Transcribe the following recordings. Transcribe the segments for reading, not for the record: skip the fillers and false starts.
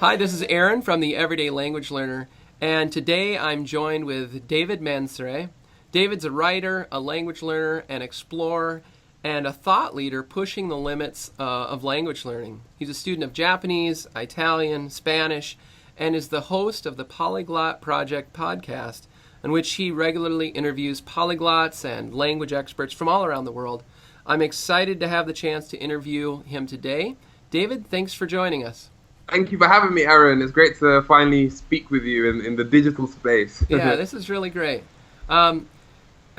Hi, this is Aaron from the Everyday Language Learner, and today I'm joined with David Mansaray. David's a writer, a language learner, an explorer, and a thought leader pushing the limits of language learning. He's a student of Japanese, Italian, Spanish, and is the host of the Polyglot Project podcast, in which he regularly interviews polyglots and language experts from all around the world. I'm excited to have the chance to interview him today. David, thanks for joining us. Thank you for having me, Aaron. It's great to finally speak with you in the digital space. Yeah, this is really great. I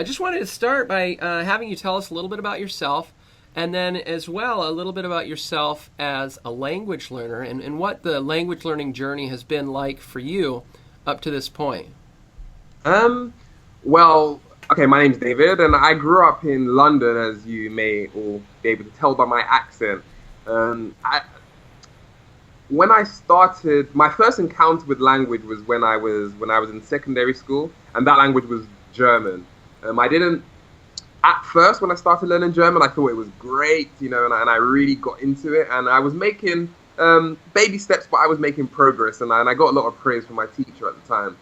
just wanted to start by having you tell us a little bit about yourself, and then as well a little bit about yourself as a language learner and what the language learning journey has been like for you up to this point. Well, okay, my name's David, and I grew up in London, as you may all be able to tell by my accent. When I started, my first encounter with language was when I was in secondary school, and that language was German. I didn't, at first when I started learning German, I thought it was great, and I really got into it, and I was making baby steps, but I was making progress, and I got a lot of praise from my teacher at the time.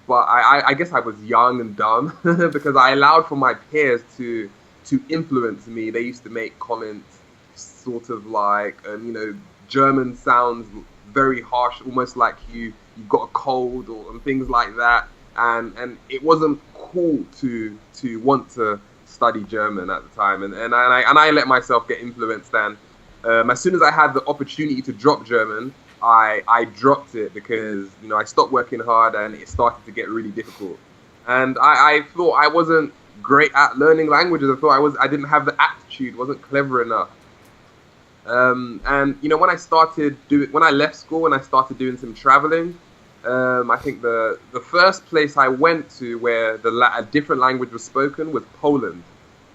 But I guess I was young and dumb because I allowed for my peers to influence me. They used to make comments sort of like, German sounds very harsh, almost like you've got a cold and things like that. And it wasn't cool to want to study German at the time. And I let myself get influenced. And as soon as I had the opportunity to drop German, I dropped it because, I stopped working hard and it started to get really difficult. And I thought I wasn't great at learning languages. I thought I didn't have the aptitude, wasn't clever enough. And when I left school and I started doing some traveling, I think the first place I went to where a different language was spoken was Poland,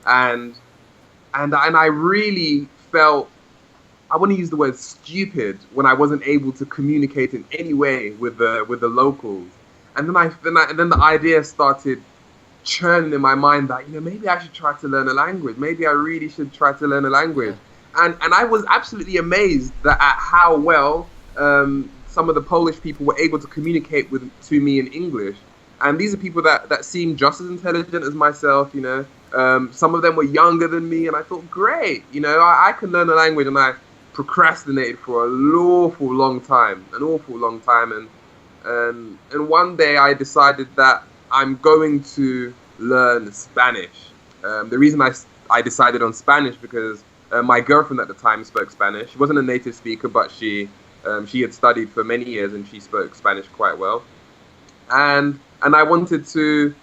and I really felt, I want to use the word stupid, when I wasn't able to communicate in any way with the locals. And then the idea started churning in my mind that maybe I should try to learn a language. Maybe I really should try to learn a language. And I was absolutely amazed at how well some of the Polish people were able to communicate to me in English. And these are people that seem just as intelligent as myself, Some of them were younger than me, and I thought, great, I can learn a language. And I procrastinated for an awful long time. And one day I decided that I'm going to learn Spanish. The reason I decided on Spanish because my girlfriend at the time spoke Spanish. She wasn't a native speaker, but she had studied for many years and she spoke Spanish quite well. And I wanted to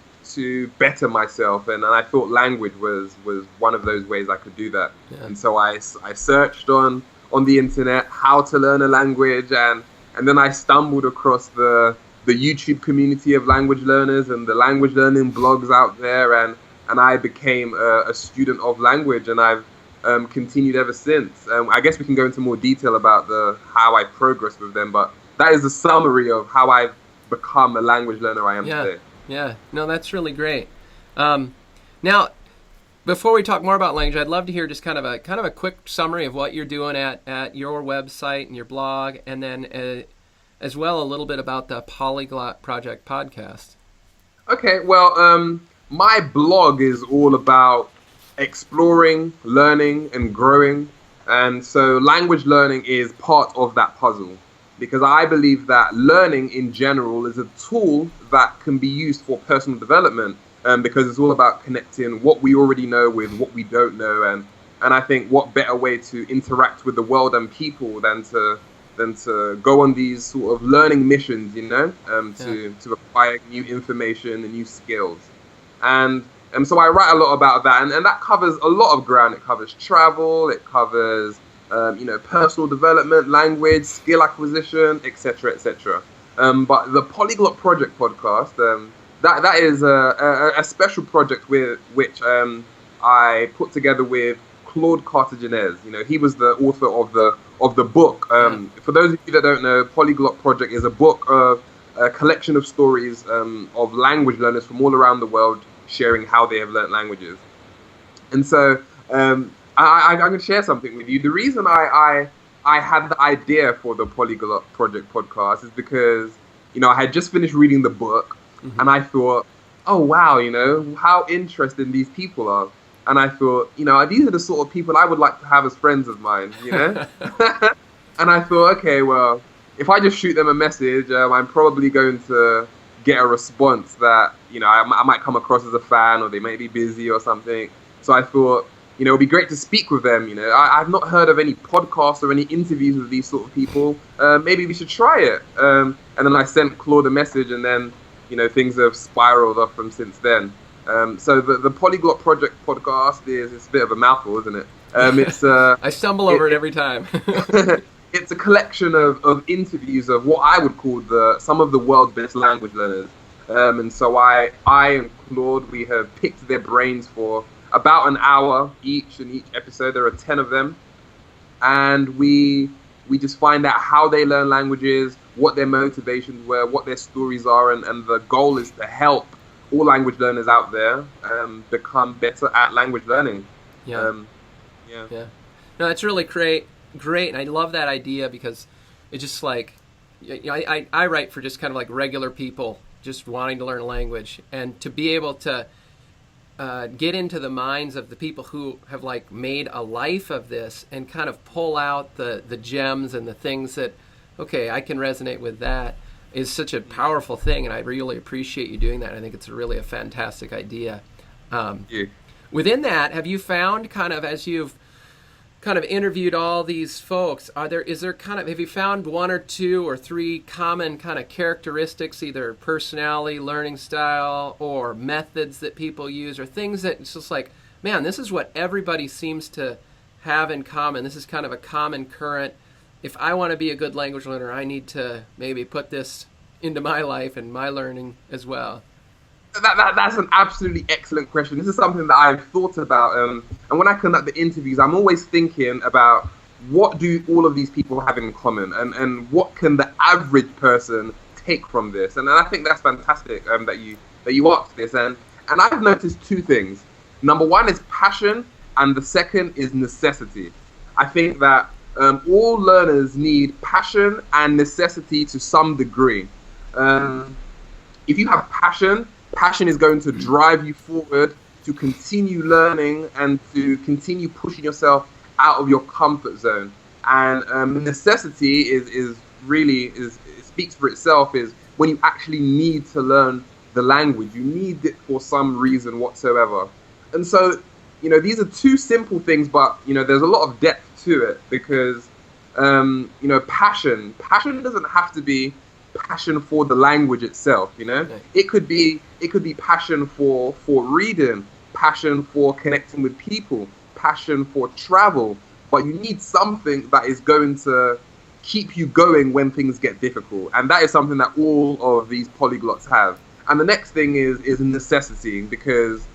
better myself, and I thought language was one of those ways I could do that. Yeah. And so I searched on the internet how to learn a language, and then I stumbled across the YouTube community of language learners and the language learning blogs out there, and I became a student of language, and I've continued ever since. I guess we can go into more detail about how I progressed with them, but that is a summary of how I've become a language learner I am today. Yeah, no, that's really great. Now, before we talk more about language, I'd love to hear just kind of a quick summary of what you're doing at your website and your blog, and then as well a little bit about the Polyglot Project podcast. Okay, well, my blog is all about exploring, learning, and growing. And so language learning is part of that puzzle, because I believe that learning in general is a tool that can be used for personal development, because it's all about connecting what we already know with what we don't know. And I think what better way to interact with the world and people than to go on these sort of learning missions, to acquire new information and new skills. And so I write a lot about that, and that covers a lot of ground. It covers travel, it covers, personal development, language, skill acquisition, etc., etc. But the Polyglot Project podcast, that is a special project which I put together with Claude Cartaginez. He was the author of the book. For those of you that don't know, Polyglot Project is a book of a collection of stories of language learners from all around the world, sharing how they have learnt languages. And so I'm going to share something with you. The reason I I had the idea for the Polyglot Project podcast is because, I had just finished reading the book, Mm-hmm. and I thought, oh wow, how interesting these people are. And I thought, these are the sort of people I would like to have as friends of mine. And I thought, okay, well, if I just shoot them a message, I'm probably going to get a response that, I might come across as a fan, or they may be busy or something. So I thought, it would be great to speak with them. I've not heard of any podcasts or any interviews with these sort of people. Maybe we should try it. And then I sent Claude a message, and then, things have spiraled off from since then. So the Polyglot Project podcast it's a bit of a mouthful, isn't it? It's I stumble over it every time. It's a collection of interviews of what I would call some of the world's best language learners. And so I and Claude, we have picked their brains for about an hour each. In each episode, there are 10 of them. And we just find out how they learn languages, what their motivations were, what their stories are. And the goal is to help all language learners out there become better at language learning. Yeah. No, that's really great, and I love that idea because it's just like, I write for just kind of like regular people just wanting to learn a language, and to be able to get into the minds of the people who have like made a life of this and kind of pull out the gems and the things that, okay, I can resonate with that, is such a powerful thing, and I really appreciate you doing that. I think it's really a fantastic idea. Within that, have you found kind of, as you've kind of interviewed all these folks, have you found one or two or three common kind of characteristics, either personality, learning style, or methods that people use, or things that it's just like, man, this is what everybody seems to have in common. This is kind of a common current. If I want to be a good language learner, I need to maybe put this into my life and my learning as well. That's an absolutely excellent question. This is something that I've thought about. And when I conduct the interviews, I'm always thinking about what do all of these people have in common, and what can the average person take from this. And I think that's fantastic that you asked this. And I've noticed two things. Number one is passion, and the second is necessity. I think that all learners need passion and necessity to some degree. If you have passion is going to drive you forward to continue learning and to continue pushing yourself out of your comfort zone. And necessity is really it speaks for itself, is when you actually need to learn the language. You need it for some reason whatsoever. And so, these are two simple things, but, there's a lot of depth to it, because, passion doesn't have to be passion for the language itself. It could be passion for reading, passion for connecting with people, passion for travel, but you need something that is going to keep you going when things get difficult, and that is something that all of these polyglots have. And the next thing is necessity, because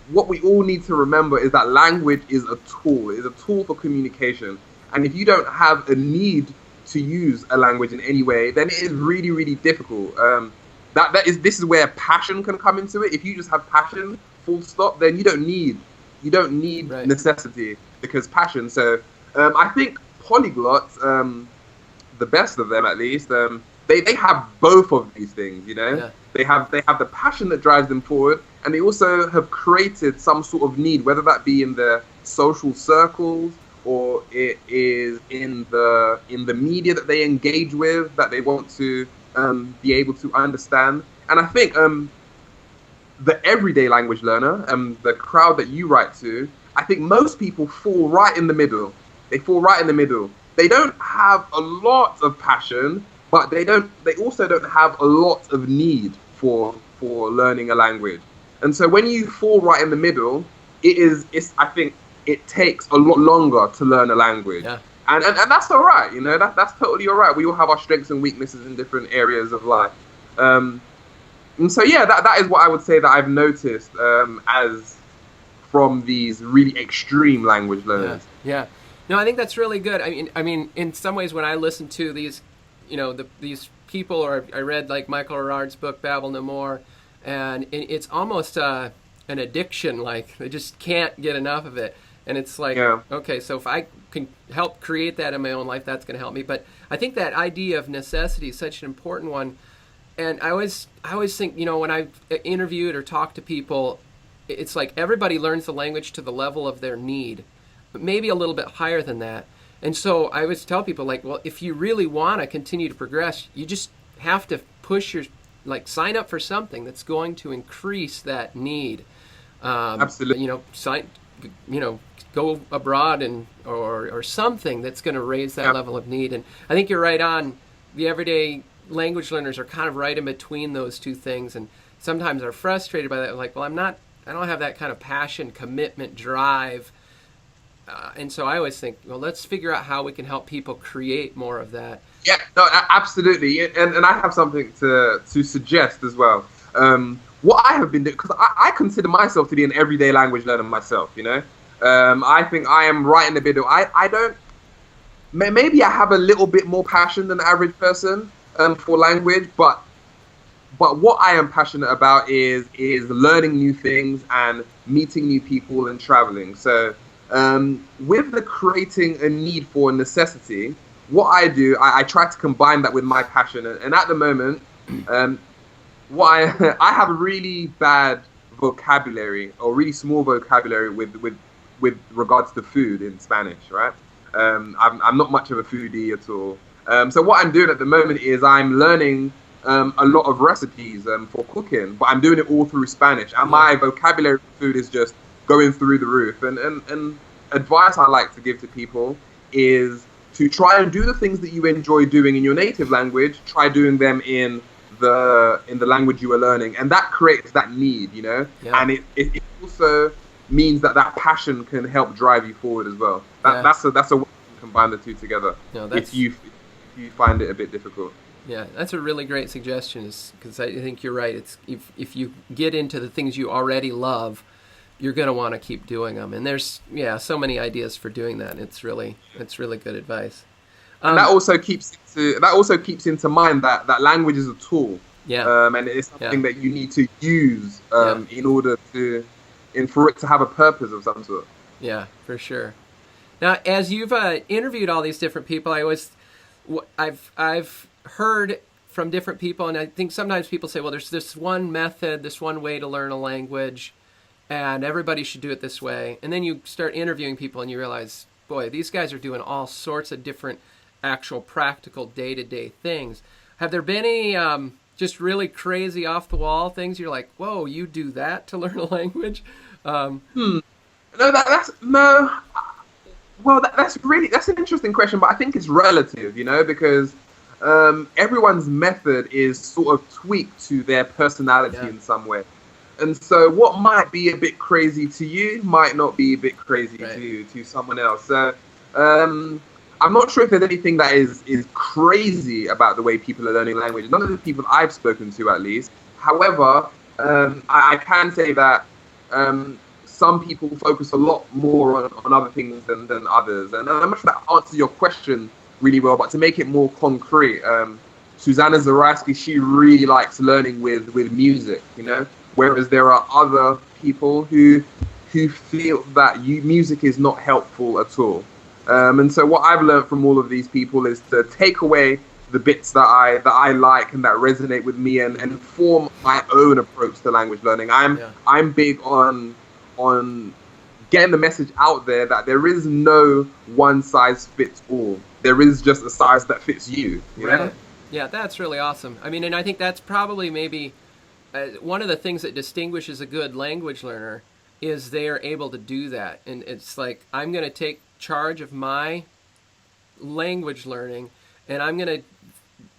what we all need to remember is that language is a tool for communication, and if you don't have a need to use a language in any way, then it is really, really difficult. This is where passion can come into it. If you just have passion, full stop, then you don't need right. necessity, because passion. So I think polyglots, the best of them at least, they have both of these things. Yeah. They have the passion that drives them forward, and they also have created some sort of need, whether that be in their social circles, or it is in the media that they engage with, that they want to be able to understand. And I think the everyday language learner, the crowd that you write to, I think most people fall right in the middle. They fall right in the middle. They don't have a lot of passion, but they also don't have a lot of need for learning a language. And so when you fall right in the middle, I think it takes a lot longer to learn a language. Yeah. And that's all right, that's totally all right. We all have our strengths and weaknesses in different areas of life. And so, yeah, that is what I would say that I've noticed as from these really extreme language learners. Yeah. No, I think that's really good. I mean, in some ways, when I listen to these, these people, or I read like Michael Arard's book, Babel No More, and it's almost an addiction, like they just can't get enough of it. And it's like, Yeah. okay, so if I can help create that in my own life, that's going to help me. But I think that idea of necessity is such an important one. And I always think, when I interviewed or talk to people, it's like everybody learns the language to the level of their need, but maybe a little bit higher than that. And so I always tell people, like, well, if you really want to continue to progress, you just have to sign up for something that's going to increase that need. Absolutely. Go abroad or something that's going to raise that level of need. And I think you're right on. The everyday language learners are kind of right in between those two things, and sometimes are frustrated by that. Like, well, I don't have that kind of passion, commitment, drive. And so I always think, well, let's figure out how we can help people create more of that. Yeah, no, absolutely. And I have something to suggest as well. What I have been doing, because I consider myself to be an everyday language learner myself, I think I am right in the middle. I don't, maybe I have a little bit more passion than the average person for language, but what I am passionate about is learning new things and meeting new people and traveling. So with the creating a need for necessity, what I do, I try to combine that with my passion. And at the moment, I have a really bad vocabulary, or really small vocabulary with regards to food in Spanish, right? I'm not much of a foodie at all. So what I'm doing at the moment is I'm learning a lot of recipes for cooking, but I'm doing it all through Spanish. And my vocabulary for food is just going through the roof. And advice I like to give to people is to try and do the things that you enjoy doing in your native language. Try doing them in the language you are learning, and that creates that need, Yeah. And it also means that passion can help drive you forward as well. That's a way to combine the two together. No, if you find it a bit difficult. Yeah, that's a really great suggestion, because I think you're right. It's if you get into the things you already love, you're going to want to keep doing them. And there's so many ideas for doing that. It's really good advice. And that also keeps into mind that language is a tool. Yeah. And it's something that you need to use in order for it to have a purpose of some sort. Yeah, for sure. Now, as you've interviewed all these different people, I've heard from different people, and I think sometimes people say, well, there's this one method, this one way to learn a language, and everybody should do it this way. And then you start interviewing people and you realize, boy, these guys are doing all sorts of different actual practical day-to-day things. Have there been any just really crazy off-the-wall things you're like, whoa, you do that to learn a language? No, no. Well, that's an interesting question, but I think it's relative, because everyone's method is sort of tweaked to their personality in some way. And so what might be a bit crazy to you might not be a bit crazy to someone else. So I'm not sure if there's anything that is crazy about the way people are learning language. None of the people I've spoken to, at least. However, I can say that some people focus a lot more on other things than others. And I'm not sure that answers your question really well, but to make it more concrete, Susanna Zarowski, she really likes learning with music, whereas there are other people who feel that music is not helpful at all. And so what I've learned from all of these people is to take away the bits that I like and that resonate with me, and form my own approach to language learning. I'm big on getting the message out there that there is no one size fits all. There is just a size that fits you. Right. Yeah, that's really awesome. I mean, and I think that's probably maybe one of the things that distinguishes a good language learner is they are able to do that. And it's like, I'm going to take charge of my language learning, and I'm going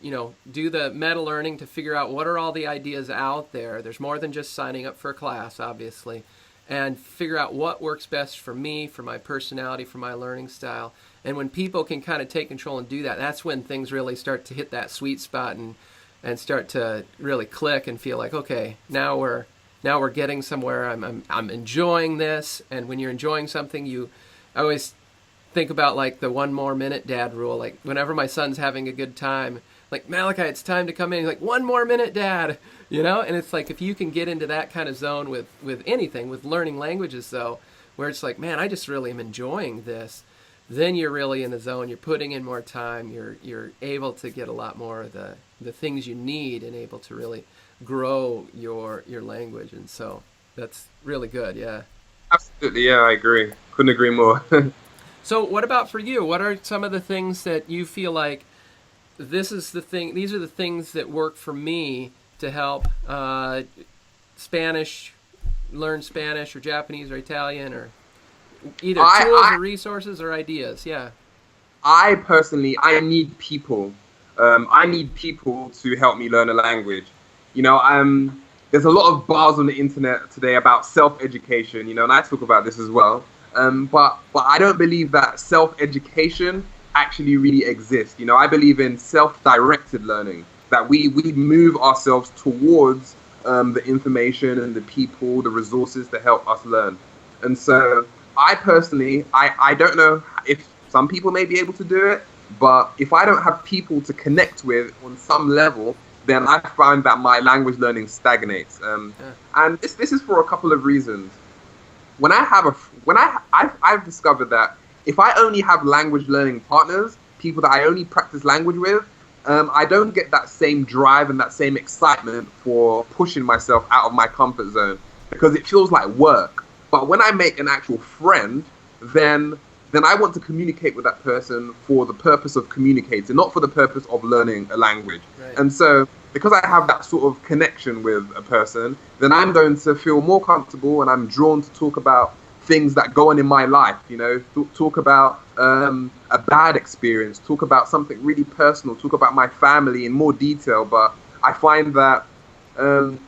to do the meta learning to figure out what are all the ideas out there. There's more than just signing up for a class, obviously, and figure out what works best for me, for my personality, for my learning style. And when people can kind of take control and do that, that's when things really start to hit that sweet spot and start to really click and feel like, okay, now we're getting somewhere. I'm enjoying this. And when you're enjoying something, I always think about like the 1 more minute dad rule. Like whenever my son's having a good time, like, Malachi, it's time to come in. He's like, 1 more minute, Dad. And it's like, if you can get into that kind of zone with anything, with learning languages, though, where it's like, man, I just really am enjoying this, then you're really in the zone. You're putting in more time. You're able to get a lot more of the things you need and able to really grow your language. And so that's really good. Yeah. Absolutely, yeah, I agree. Couldn't agree more. So what about for you? What are some of the things that you feel like these are the things that work for me to help learn Spanish or Japanese or Italian, or either tools or resources or ideas? Yeah. I personally, I need people. I need people to help me learn a language. There's a lot of bars on the internet today about self-education, and I talk about this as well. But I don't believe that self-education actually really exists. I believe in self-directed learning, that we move ourselves towards the information and the people, the resources to help us learn. And so I personally, I don't know if some people may be able to do it, but if I don't have people to connect with on some level, then I find that my language learning stagnates. And this is for a couple of reasons. I've discovered that if I only have language learning partners, people that I only practice language with, I don't get that same drive and that same excitement for pushing myself out of my comfort zone, because it feels like work. But when I make an actual friend, then I want to communicate with that person for the purpose of communicating, not for the purpose of learning a language. Right. And so because I have that sort of connection with a person, then I'm going to feel more comfortable, and I'm drawn to talk about things that go on in my life, talk about a bad experience, talk about something really personal, talk about my family in more detail. But I find that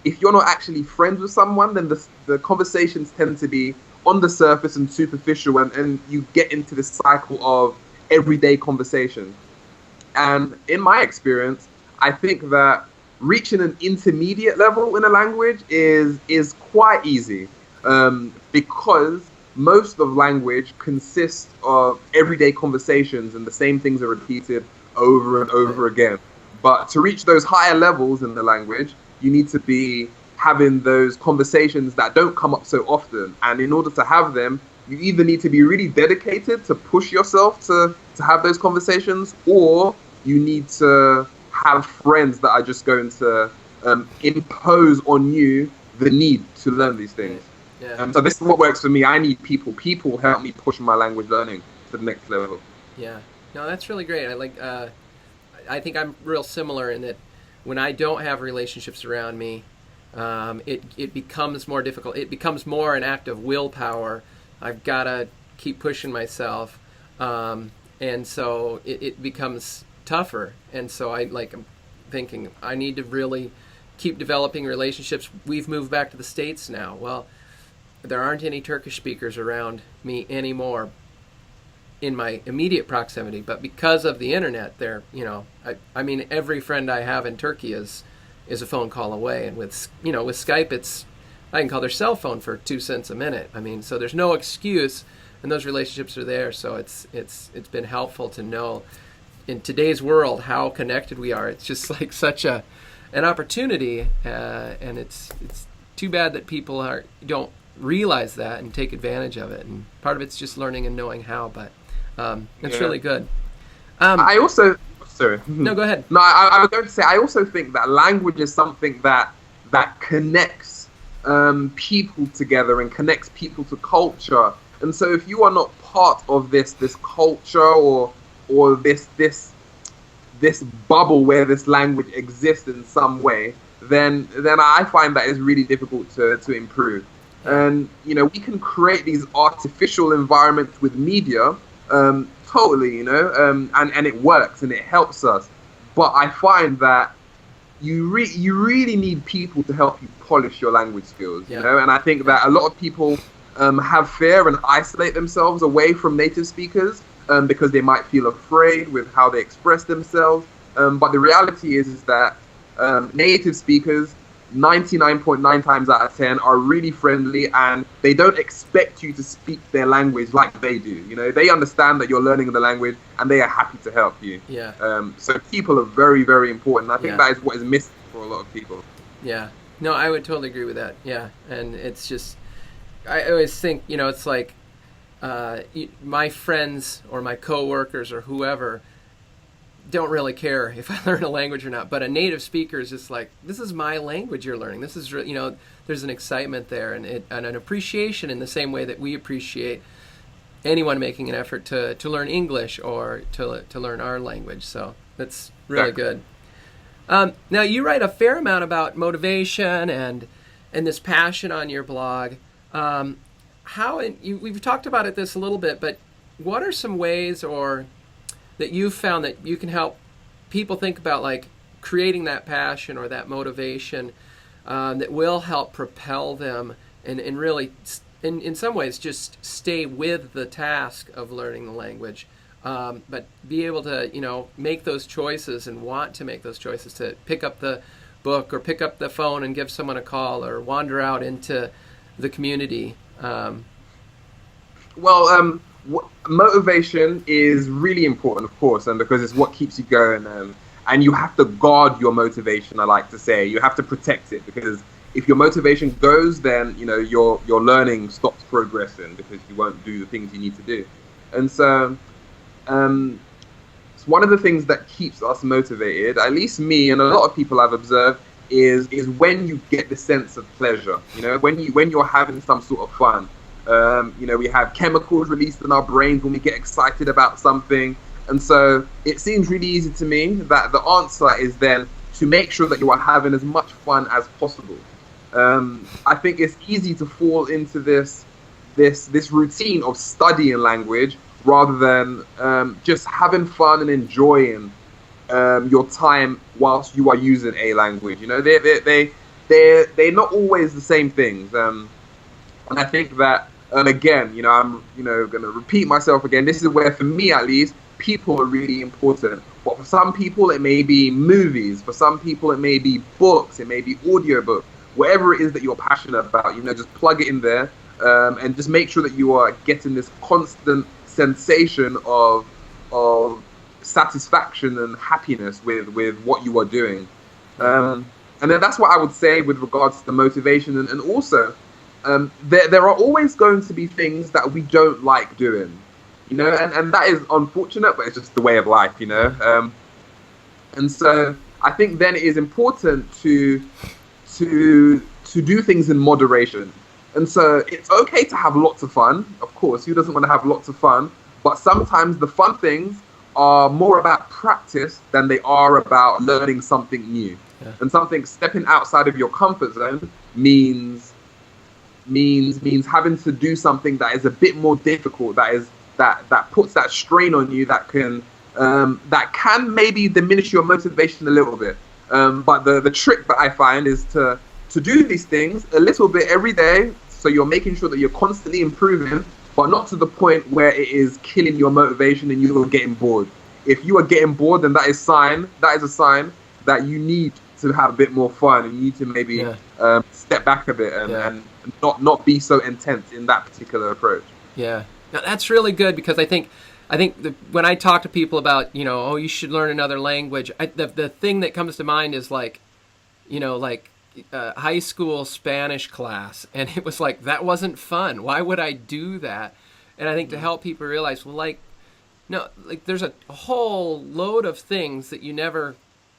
if you're not actually friends with someone, then the conversations tend to be on the surface and superficial, and you get into this cycle of everyday conversation. And in my experience, I think that reaching an intermediate level in a language is quite easy, because most of language consists of everyday conversations, and the same things are repeated over and over again. But to reach those higher levels in the language, you need to be having those conversations that don't come up so often. And in order to have them, you either need to be really dedicated to push yourself to have those conversations, or you need to have friends that are just going to impose on you the need to learn these things. Yeah. So this is what works for me. I need people. People help me push my language learning to the next level. Yeah. No, that's really great. I think I'm real similar in that when I don't have relationships around me, it becomes more difficult. It becomes more an act of willpower. I've got to keep pushing myself, and so it becomes tougher. And so I'm thinking I need to really keep developing relationships. We've moved back to the States now. Well, there aren't any Turkish speakers around me anymore in my immediate proximity, but because of the internet, I mean, every friend I have in Turkey is a phone call away, and with Skype, I can call their cell phone for 2 cents a minute. I mean, so there's no excuse, and those relationships are there. So it's been helpful to know in today's world how connected we are. It's just like such an opportunity, and it's too bad that people don't realize that and take advantage of it. And part of it's just learning and knowing how, but it's really good. I also, sorry. No, go ahead. No, I was going to say, I also think that language is something that connects people together and connects people to culture. And so if you are not part of this culture or this bubble where this language exists in some way, then I find that it's really difficult to improve. And we can create these artificial environments with media, totally, and it works and it helps us. But I find that you really need people to help you polish your language skills, and I think that a lot of people have fear and isolate themselves away from native speakers because they might feel afraid with how they express themselves. But the reality is that native speakers, 99.9 times out of 10, are really friendly, and they don't expect you to speak their language like they do. They understand that you're learning the language, and they are happy to help you. Yeah. So people are very, very important. I think that is what is missing for a lot of people. Yeah. No, I would totally agree with that. Yeah. And it's just, I always think, it's like my friends or my coworkers or whoever don't really care if I learn a language or not. But a native speaker is just like, this is my language you're learning. This is, there's an excitement there and an appreciation in the same way that we appreciate anyone making an effort to learn English or to learn our language. So that's really good. Now, you write a fair amount about motivation and this passion on your blog. We've talked about this a little bit, but what are some ways that you've found that you can help people think about, like, creating that passion or that motivation that will help propel them and really, in some ways, just stay with the task of learning the language, but be able to, make those choices and want to make those choices to pick up the book or pick up the phone and give someone a call or wander out into the community? Motivation is really important, of course, and because it's what keeps you going. And you have to guard your motivation. I like to say you have to protect it, because if your motivation goes, then your learning stops progressing because you won't do the things you need to do. And so, it's one of the things that keeps us motivated, at least me and a lot of people I've observed, is when you get the sense of pleasure. When you're having some sort of fun. We have chemicals released in our brains when we get excited about something. And so it seems really easy to me that the answer is then to make sure that you are having as much fun as possible. I think it's easy to fall into this routine of studying language rather than just having fun and enjoying your time whilst you are using a language. They're not always the same things. And I think that, and again, I'm going to repeat myself again. This is where, for me at least, people are really important. But for some people, it may be movies. For some people, it may be books. It may be audiobooks. Whatever it is that you're passionate about, just plug it in there, and just make sure that you are getting this constant sensation of satisfaction and happiness with what you are doing. And then that's what I would say with regards to the motivation. And also, there are always going to be things that we don't like doing, and that is unfortunate, but it's just the way of life, and so I think then it is important to do things in moderation. And so it's okay to have lots of fun. Of course, who doesn't want to have lots of fun? But sometimes the fun things are more about practice than they are about learning something new. Yeah. And something stepping outside of your comfort zone means having to do something that is a bit more difficult, that puts that strain on you, that can maybe diminish your motivation a little bit. But the trick that I find is to do these things a little bit every day, so you're making sure that you're constantly improving, but not to the point where it is killing your motivation and you are getting bored. If you are getting bored, then that is a sign that you need to have a bit more fun, and you need to maybe step back a bit and not be so intense in that particular approach. Yeah, now, that's really good, because I think when I talk to people about, you should learn another language, the thing that comes to mind is like high school Spanish class, and it was like, that wasn't fun. Why would I do that? And I think to help people realize, there's a whole load of things that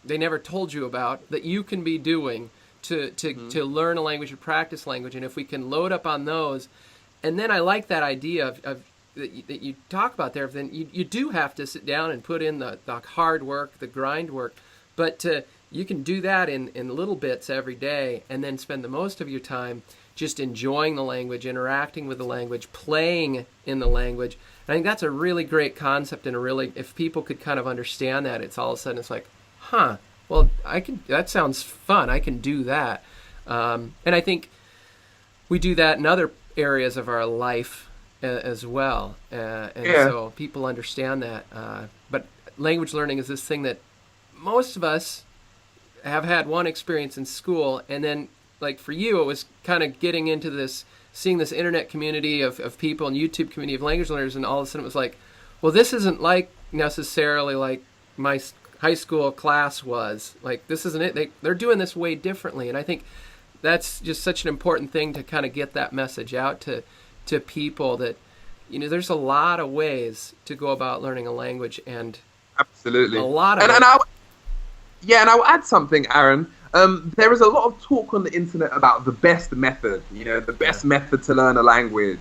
they never told you about that you can be doing to learn a language and practice language. And if we can load up on those, and then I like that idea of that you talk about there, then you do have to sit down and put in the hard work, the grind work, but you can do that in little bits every day, and then spend the most of your time just enjoying the language, interacting with the language, playing in the language. And I think that's a really great concept, and if people could kind of understand that, it's all of a sudden it's like, well, that sounds fun. I can do that. And I think we do that in other areas of our life as well. So people understand that. But language learning is this thing that most of us have had one experience in school, and then, like for you, it was kind of getting into this, seeing this internet community of people and YouTube community of language learners, and all of a sudden it was like, well, this isn't like necessarily like my high school class was. Like, this isn't it. They're doing this way differently, and I think that's just such an important thing to kind of get that message out to people, that there's a lot of ways to go about learning a language, and Absolutely. a lot of and I'll add something, Aaron. There is a lot of talk on the internet about the best method, the best method to learn a language.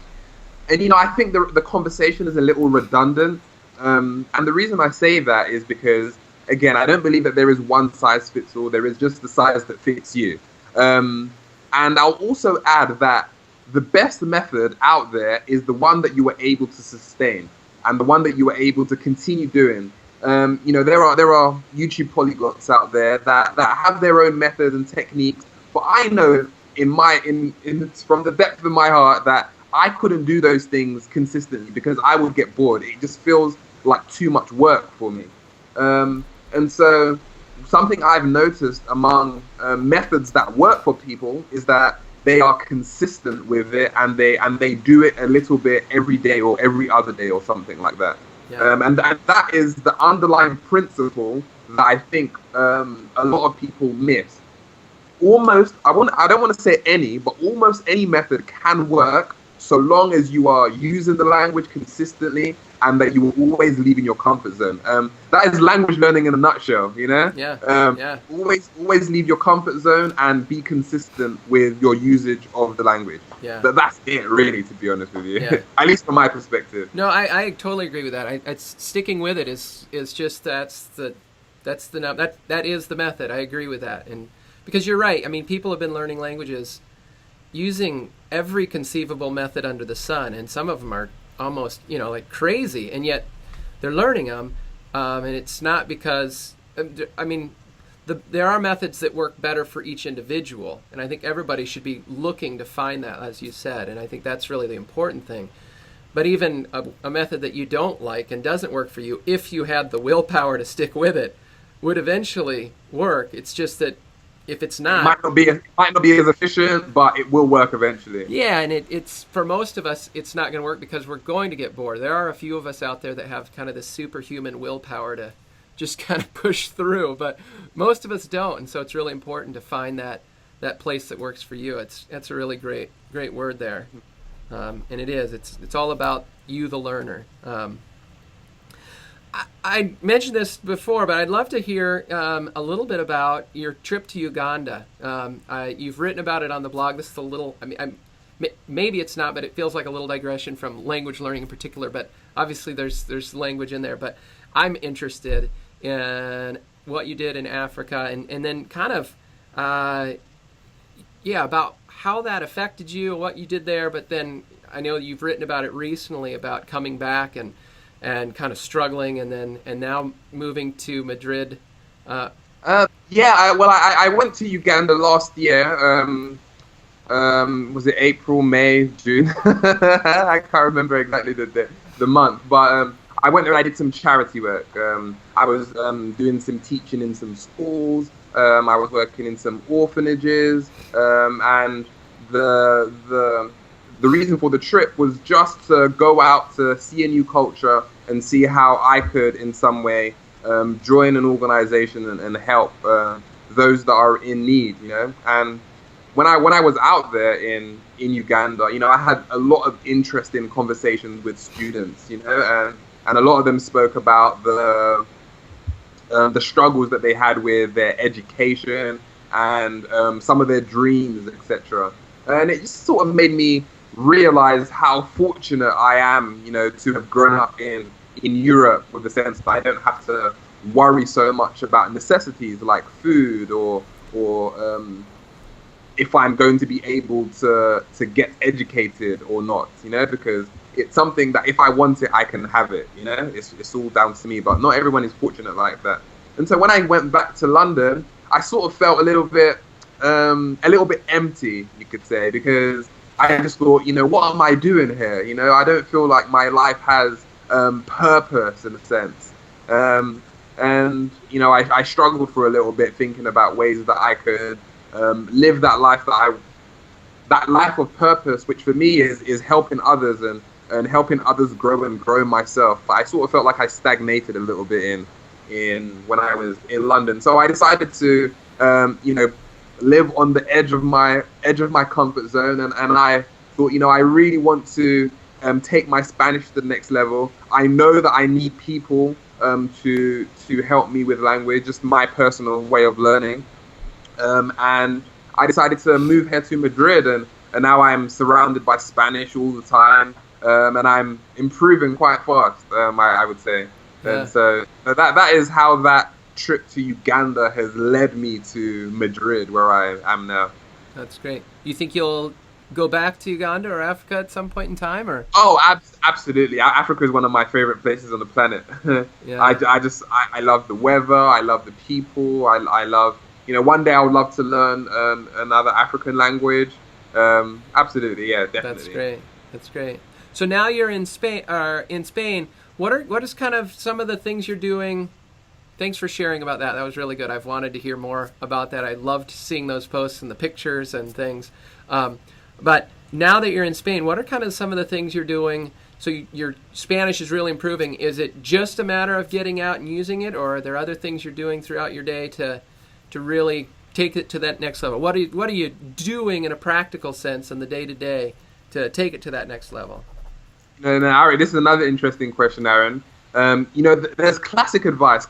And, I think the conversation is a little redundant. And the reason I say that is because, again, I don't believe that there is one size fits all. There is just the size that fits you. And I'll also add that the best method out there is the one that you were able to sustain and the one that you were able to continue doing. There are YouTube polyglots out there that have their own methods and techniques, but I know from the depth of my heart that I couldn't do those things consistently because I would get bored. It just feels like too much work for me. And so something I've noticed among methods that work for people is that they are consistent with it, and they do it a little bit every day or every other day or something like that. Yeah. And that is the underlying principle that I think a lot of people miss. I don't want to say any, but almost any method can work so long as you are using the language consistently and that you are always leaving your comfort zone. That is language learning in a nutshell, Yeah. Always leave your comfort zone and be consistent with your usage of the language. Yeah. That's it, really, to be honest with you. Yeah. At least from my perspective. No, I totally agree with that. It's sticking with it is just that is the method. I agree with that, and because you're right. I mean, people have been learning languages using every conceivable method under the sun, and some of them are almost like crazy, and yet they're learning them. And it's not because there are methods that work better for each individual, and I think everybody should be looking to find that, as you said, and I think that's really the important thing. But even a method that you don't like and doesn't work for you, if you had the willpower to stick with it, would eventually work. It's just that if it's not, it might not be as efficient, but it will work eventually. Yeah, and it's for most of us, it's not going to work because we're going to get bored. There are a few of us out there that have kind of this superhuman willpower to just kind of push through, but most of us don't, and so it's really important to find that place that works for you. That's a really great word there, and it is. It's all about you, the learner. I mentioned this before, but I'd love to hear a little bit about your trip to Uganda. You've written about it on the blog. This is a little, maybe it's not, but it feels like a little digression from language learning in particular, but obviously there's language in there. But I'm interested in what you did in Africa and then kind of, about how that affected you, what you did there. But then I know you've written about it recently about coming back and kind of struggling, and now moving to Madrid. I went to Uganda last year. Was it April, May, June? I can't remember exactly the month, but I went there and I did some charity work. I was doing some teaching in some schools. I was working in some orphanages, and the reason for the trip was just to go out to see a new culture and see how I could, in some way, join an organization and help those that are in need, And when I was out there in Uganda, I had a lot of interesting conversations with students, and a lot of them spoke about the struggles that they had with their education and some of their dreams, etc. And it just sort of made me realize how fortunate I am, to have grown up in Europe, with the sense that I don't have to worry so much about necessities like food or if I'm going to be able to get educated or not, because it's something that if I want it, I can have it, it's all down to me, but not everyone is fortunate like that. And so when I went back to London, I sort of felt a little bit empty, you could say, because I just thought, what am I doing here? I don't feel like my life has purpose in a sense. And I struggled for a little bit thinking about ways that I could live that life that life of purpose, which for me is helping others and helping others grow and grow myself. But I sort of felt like I stagnated a little bit in when I was in London. So I decided to live on the edge of my comfort zone, and I thought, I really want to take my Spanish to the next level. I know that I need people to help me with language, just my personal way of learning. And I decided to move here to Madrid, and now I'm surrounded by Spanish all the time, and I'm improving quite fast, I would say. Yeah. And so that is how that trip to Uganda has led me to Madrid, where I am now. That's great. You think you'll go back to Uganda or Africa at some point in time, or? Oh, absolutely. Africa is one of my favorite places on the planet. Yeah. I love the weather. I love the people. I love, one day I would love to learn another African language. Absolutely, yeah, definitely. That's great. So now you're in Spain. What is kind of some of the things you're doing? Thanks for sharing about that. That was really good. I've wanted to hear more about that. I loved seeing those posts and the pictures and things. But now that you're in Spain, what are kind of some of the things you're doing? So your Spanish is really improving. Is it just a matter of getting out and using it, or are there other things you're doing throughout your day to really take it to that next level? What are you doing in a practical sense in the day-to-day to take it to that next level? No, Aaron, this is another interesting question, Aaron. There's classic advice,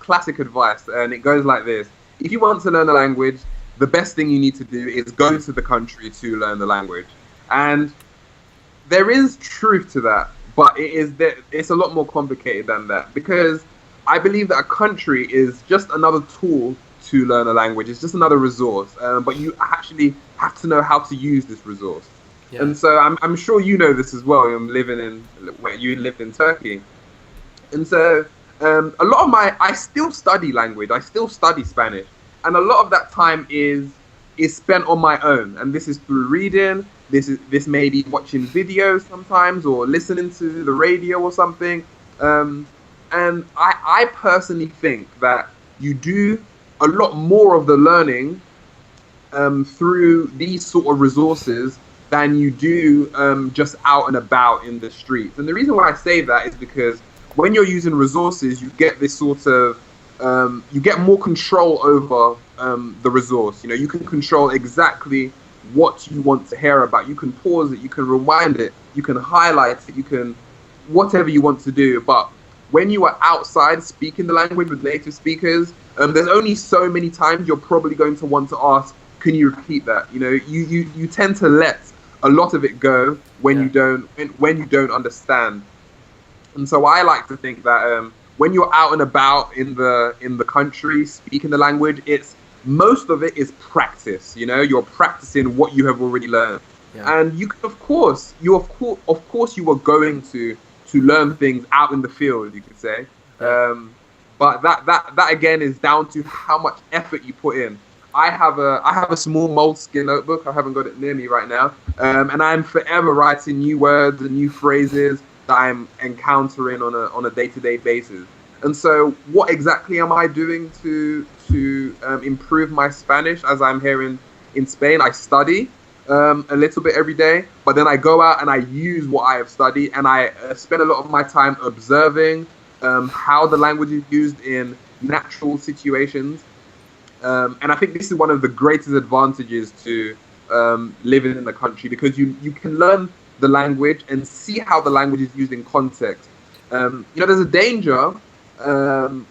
and it goes like this. If you want to learn a language, the best thing you need to do is go to the country to learn the language. And there is truth to that, but it's a lot more complicated than that, because I believe that a country is just another tool to learn a language. It's just another resource, but you actually have to know how to use this resource. Yeah. And so I'm sure you know this as well. I'm living where you lived in Turkey. And so a lot of I still study language. I still study Spanish. And a lot of that time is spent on my own. And this is through reading. This may be watching videos sometimes, or listening to the radio or something. And I personally think that you do a lot more of the learning through these sort of resources than you do just out and about in the streets. And the reason why I say that is because when you're using resources, you get this sort of, you get more control over the resource. You can control exactly what you want to hear about. You can pause it, you can rewind it, you can highlight it, you can, whatever you want to do. But when you are outside speaking the language with native speakers, there's only so many times you're probably going to want to ask, can you repeat that? You tend to let a lot of it go when you don't understand. And so I like to think that when you're out and about in the country speaking the language, most of it is practice. You're practicing what you have already learned. Yeah. And you can, of course you are going to learn things out in the field, you could say. But that again is down to how much effort you put in. I have a small moleskin notebook. I haven't got it near me right now, and I'm forever writing new words and new phrases that I'm encountering on a day-to-day basis. And so, what exactly am I doing to improve my Spanish as I'm here in Spain? I study a little bit every day, but then I go out and I use what I have studied, and I spend a lot of my time observing how the language is used in natural situations. And I think this is one of the greatest advantages to living in the country, because you can learn the language and see how the language is used in context. There's a danger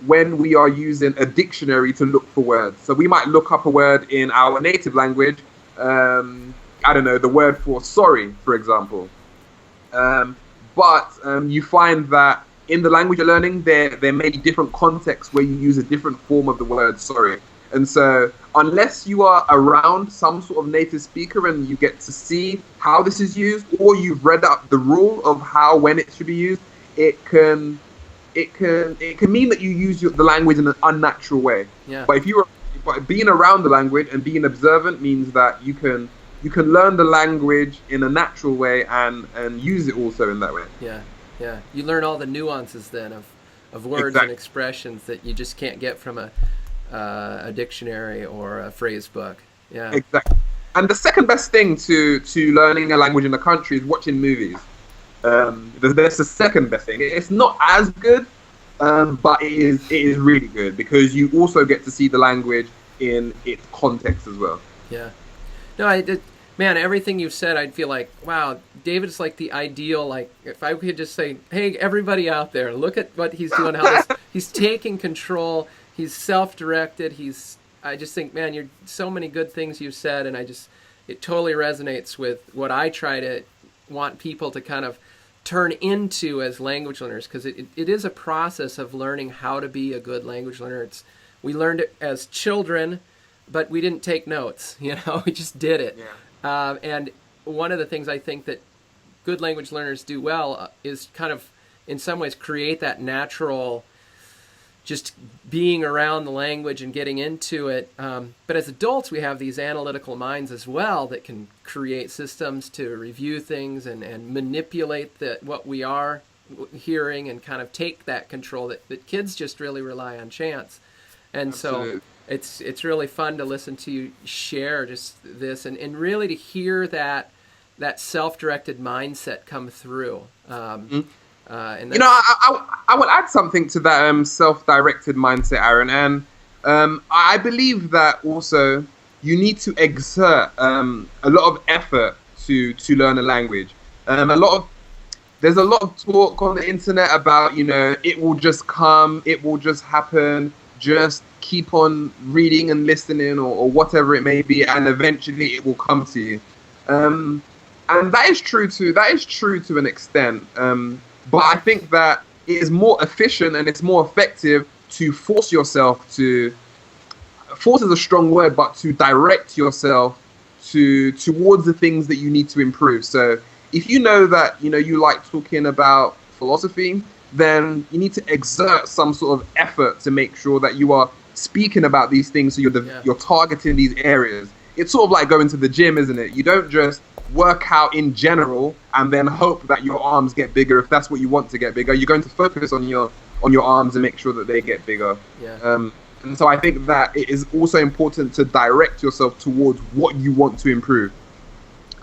when we are using a dictionary to look for words. So we might look up a word in our native language, I don't know, the word for sorry, for example. But you find that in the language you're learning, there may be different contexts where you use a different form of the word sorry. And so unless you are around some sort of native speaker and you get to see how this is used, or you've read up the rule of when it should be used, it can mean that you use the language in an unnatural way. Yeah. But being around the language and being observant means that you can learn the language in a natural way and use it also in that way. Yeah. You learn all the nuances then of words Exactly. and expressions that you just can't get from a dictionary or a phrase book. Yeah. Exactly. And the second best thing to learning a language in a country is watching movies. That's the second best thing. It's not as good, but it is really good, because you also get to see the language in its context as well. Yeah. No, Man, everything you've said, I'd feel like, wow, David's like the ideal, like, if I could just say, hey, everybody out there, look at what he's doing, he's taking control, he's self-directed, I just think, man, you're so many good things you've said, and it totally resonates with what I try to want people to kind of turn into as language learners, because it is a process of learning how to be a good language learner. We learned it as children, but we didn't take notes, we just did it. Yeah. And one of the things I think that good language learners do well is kind of, in some ways, create that natural just being around the language and getting into it. But as adults, we have these analytical minds as well that can create systems to review things and manipulate what we are hearing and kind of take that control that kids just really rely on chance. And Absolutely. So it's really fun to listen to you share just this and really to hear that self-directed mindset come through. And I will add something to that self-directed mindset, Aaron, and I believe that also you need to exert a lot of effort to learn a language. There's a lot of talk on the internet about it will just come, it will just happen. Just keep on reading and listening or whatever it may be, and eventually it will come to you. And that is true to an extent. But I think that it is more efficient and it's more effective to force yourself to, force is a strong word, but to direct yourself towards the things that you need to improve. So if you know that you like talking about philosophy, then you need to exert some sort of effort to make sure that you are speaking about these things, so you're targeting these areas. It's sort of like going to the gym, isn't it? You don't just work out in general and then hope that your arms get bigger if that's what you want to get bigger. You're going to focus on your arms and make sure that they get bigger. Yeah. And so I think that it is also important to direct yourself towards what you want to improve.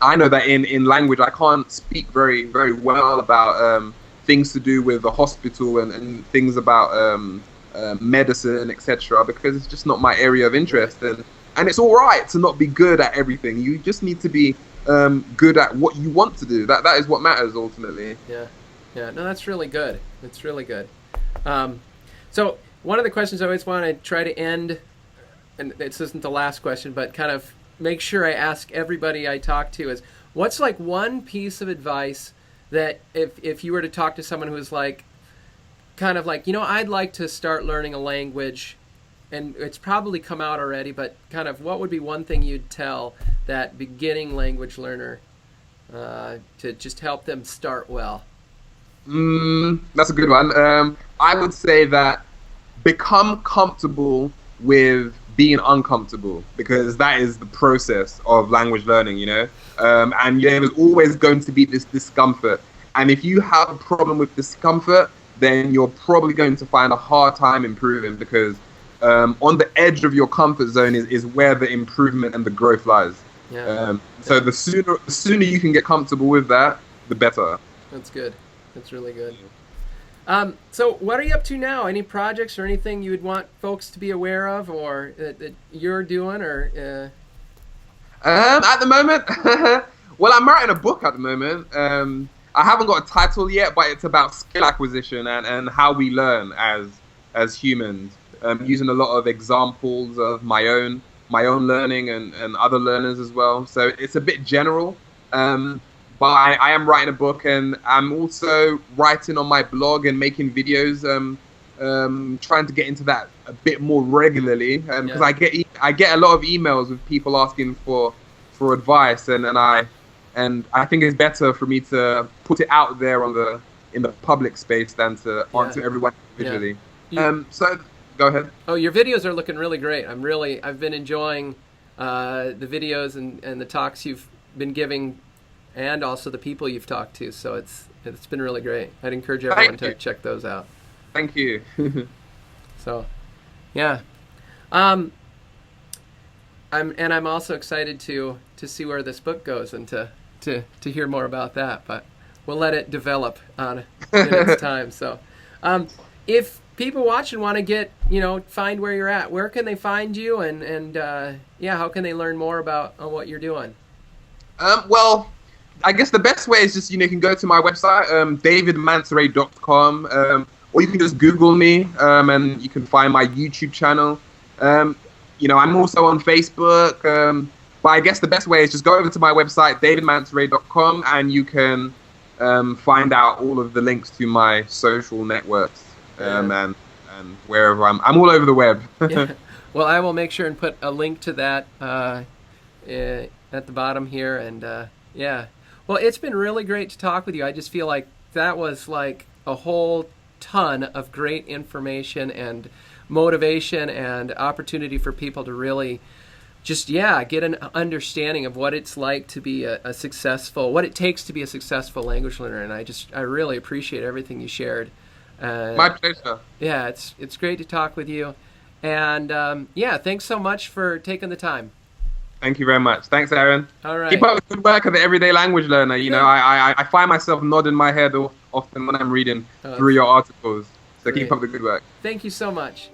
I know that in language, I can't speak very, very well about things to do with the hospital and things about medicine, etc., because it's just not my area of interest. And it's all right to not be good at everything. You just need to be good at what you want to do. That is what matters ultimately. Yeah. No, that's really good. It's really good. So one of the questions I always want to try to end, and this isn't the last question, but kind of make sure I ask everybody I talk to is, what's like one piece of advice that if you were to talk to someone who's like, kind of like, I'd like to start learning a language, and it's probably come out already, but kind of what would be one thing you'd tell that beginning language learner to just help them start well? That's a good one. I would say that become comfortable with being uncomfortable, because that is the process of language learning, and there is always going to be this discomfort. And if you have a problem with discomfort, then you're probably going to find a hard time improving, because on the edge of your comfort zone is where the improvement and the growth lies. So the sooner you can get comfortable with that, the better. That's good. That's really good. So what are you up to now? Any projects or anything you would want folks to be aware of, or that you're doing, or? At the moment, well, I'm writing a book at the moment. I haven't got a title yet, but it's about skill acquisition and how we learn as humans, using a lot of examples of my own learning and other learners as well. So it's a bit general. But I am writing a book, and I'm also writing on my blog and making videos, trying to get into that a bit more regularly, because I get a lot of emails with people asking for advice, and I think it's better for me to put it out there in the public space than to answer everyone individually. So go ahead. Oh, your videos are looking really great. I've been enjoying the videos and the talks you've been giving, and also the people you've talked to. So it's been really great. I'd encourage everyone to check those out. Thank you. So, yeah. I'm also excited to see where this book goes and to hear more about that. But we'll let it develop in its time. So, if people watching want to get find where you're at, where can they find you, and how can they learn more about what you're doing? Well, I guess the best way is just, you can go to my website, davidmansaray.com, or you can just Google me, and you can find my YouTube channel. I'm also on Facebook, but I guess the best way is just go over to my website, davidmansaray.com, and you can find out all of the links to my social networks, and wherever I'm all over the web. Yeah. Well, I will make sure and put a link to that at the bottom here, and yeah. Well, it's been really great to talk with you. I just feel like that was like a whole ton of great information and motivation and opportunity for people to really just, get an understanding of what it's like to be a successful, what it takes to be a successful language learner. And I really appreciate everything you shared. My pleasure. Yeah, it's great to talk with you. And thanks so much for taking the time. Thank you very much. Thanks, Aaron. All right. Keep up the good work of the everyday language learner. I find myself nodding my head often when I'm reading through your articles. So keep up the good work. Thank you so much.